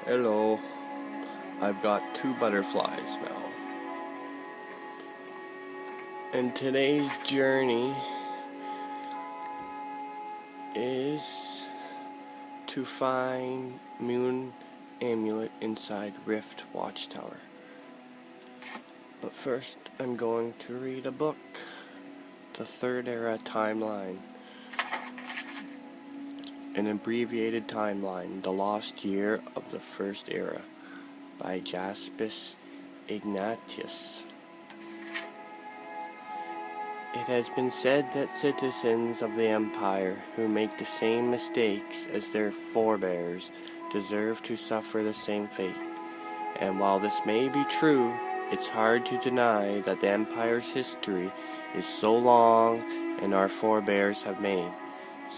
Hello, I've got two butterflies now. And today's journey is to find Moon Amulet inside Rift Watchtower. But first, I'm going to read a book, The Third Era Timeline, an abbreviated timeline, The Lost Year of the First Era, by Jaspis Ignatius. It has been said that citizens of the Empire who make the same mistakes as their forebears deserve to suffer the same fate. And while this may be true, it's hard to deny that the Empire's history is so long and our forebears have made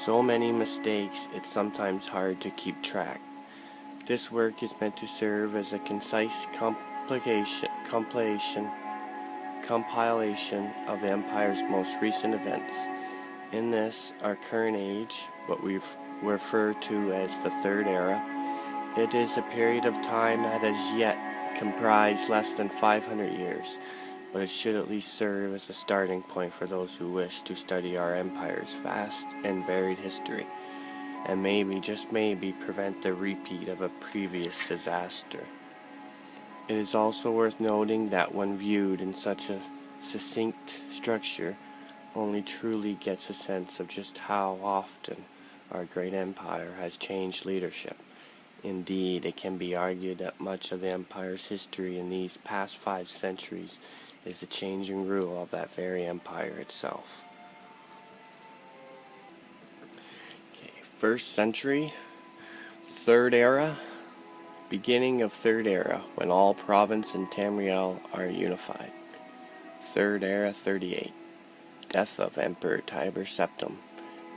so many mistakes it's sometimes hard to keep track. This work is meant to serve as a concise compilation of the Empire's most recent events. In this, our current age, what we refer to as the Third Era, it is a period of time that has yet comprised less than 500 years, but it should at least serve as a starting point for those who wish to study our Empire's vast and varied history, and maybe, just maybe, prevent the repeat of a previous disaster. It is also worth noting that when viewed in such a succinct structure, only truly gets a sense of just how often our great empire has changed leadership. Indeed, it can be argued that much of the empire's history in these past 5 centuries is the changing rule of that very empire itself. Okay, 1st century, Third Era. Beginning of Third Era, when all province and Tamriel are unified. Third Era 38. Death of Emperor Tiber Septim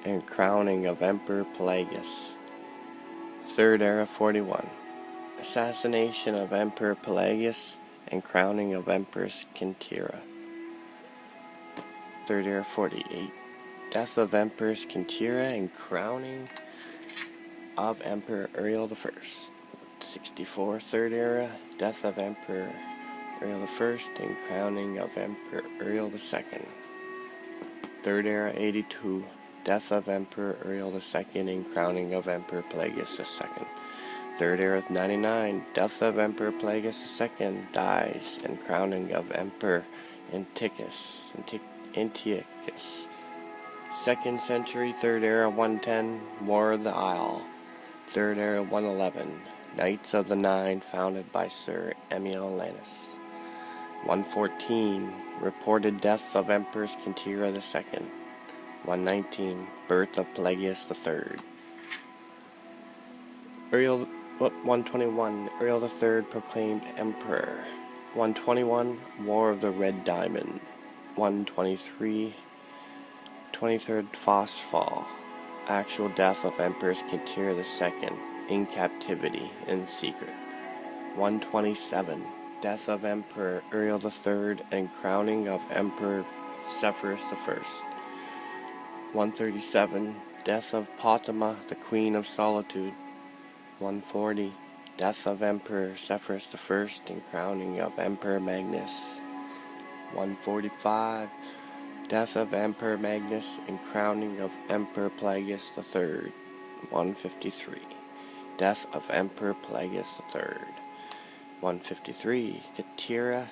and crowning of Emperor Pelagius. Third Era 41. Assassination of Emperor Pelagius and crowning of Empress Quintira. Third Era 48. Death of Empress Quintira and crowning of Emperor Uriel I. 64. Third Era. Death of Emperor Uriel I and crowning of Emperor Uriel II. Third Era 82. Death of Emperor Uriel II and crowning of Emperor Pelagius II. Third Era 99. Death of Emperor Pelagius II dies and crowning of Emperor Antiochus. 2nd century. Third Era 110. War of the Isle. Third Era 111. Knights of the Nine founded by Sir Amulet. 114. Reported death of Empress Quintira II. 119. Birth of Pelagius III. 121. Uriel III proclaimed Emperor. 121. War of the Red Diamond. 123. 23rd Phosphal. Actual death of Empress Quintira II. In captivity, in secret. 127. Death of Emperor Uriel III and crowning of Emperor Sepphoris I. 137. Death of Potama, the Queen of Solitude. 140. Death of Emperor Sepphoris I and crowning of Emperor Magnus. 145. Death of Emperor Magnus and crowning of Emperor Pelagius III. 153. Death of Emperor Pelagius III. 153. Quintira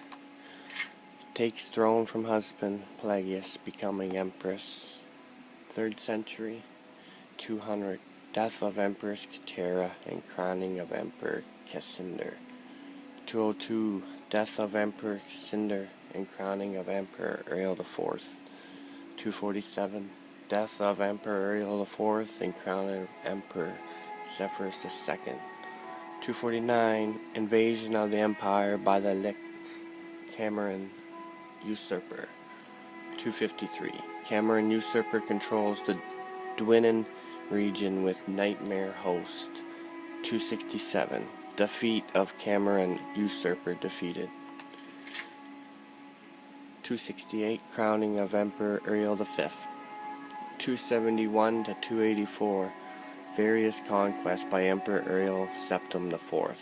takes throne from husband Pelagius, becoming empress. 3rd century. 200. Death of Empress Quintira and crowning of Emperor Cassander. 202. Death of Emperor Cassander and crowning of Emperor Uriel IV. 247. Death of Emperor Uriel IV and crowning of Emperor Sepphoris II. 249. Invasion of the Empire by the Cameron usurper. 253. Cameron usurper controls the Dwinnen region with Nightmare host. 267. Defeat of Cameron usurper defeated. 268. Crowning of Emperor Uriel V. 271 to 284. Various conquests by Emperor Uriel Septim IV.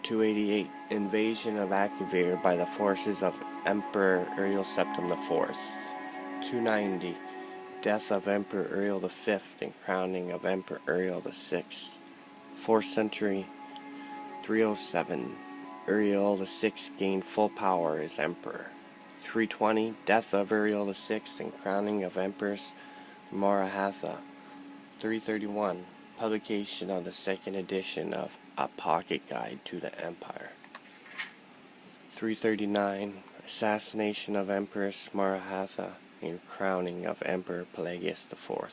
288. Invasion of Akivir by the forces of Emperor Uriel Septim IV. 290. Death of Emperor Uriel V and crowning of Emperor Uriel VI. 4th century. 307. Uriel VI gained full power as emperor. 320. Death of Uriel VI and crowning of Empress Maratha. 331. Publication of the second edition of A Pocket Guide to the Empire. 339. Assassination of Empress Maratha and crowning of Emperor Pelagius IV.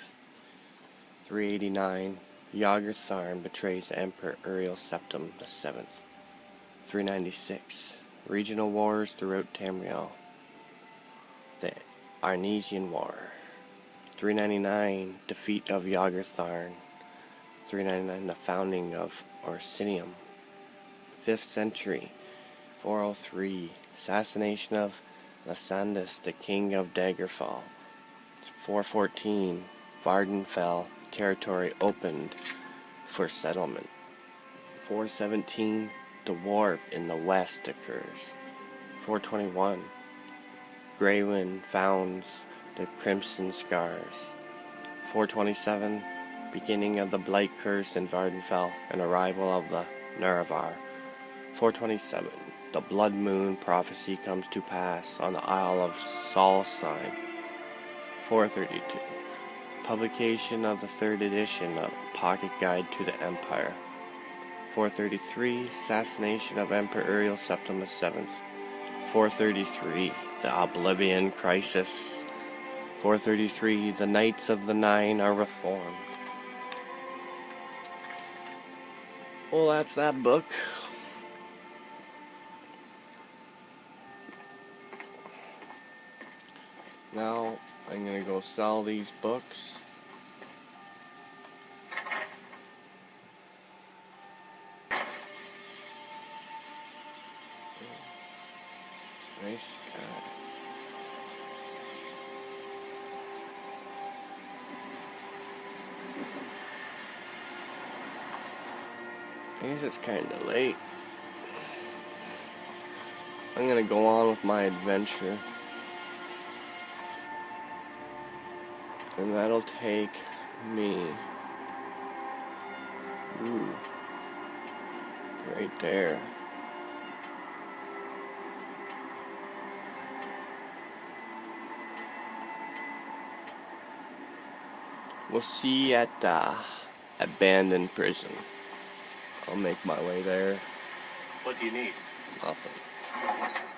389. Yogurtharn betrays Emperor Uriel Septim VII. 396. Regional wars throughout Tamriel. The Arnesian War. 399. Defeat of Yogurtharn. 399. The founding of Orsinium. 5th century. 403. Assassination of Lysandus, the king of Daggerfall. 414. Vardenfell territory opened for settlement. 417. The warp in the west occurs. 421. Greywind founds the Crimson Scars. 427. Beginning of the Blight Curse in Vardenfell and arrival of the Naravar. 427. The Blood Moon prophecy comes to pass on the Isle of Solstein. 432. Publication of the third edition of Pocket Guide to the Empire. 433. Assassination of Emperor Uriel Septim VII. 433. The Oblivion Crisis. 433. The Knights of the Nine are reformed. Well, that's that book. Now, I'm gonna go sell these books. Nice guy. I guess it's kinda late. I'm gonna go on with my adventure. And that'll take me right there. We'll see you at the abandoned prison. I'll make my way there. What do you need? Nothing.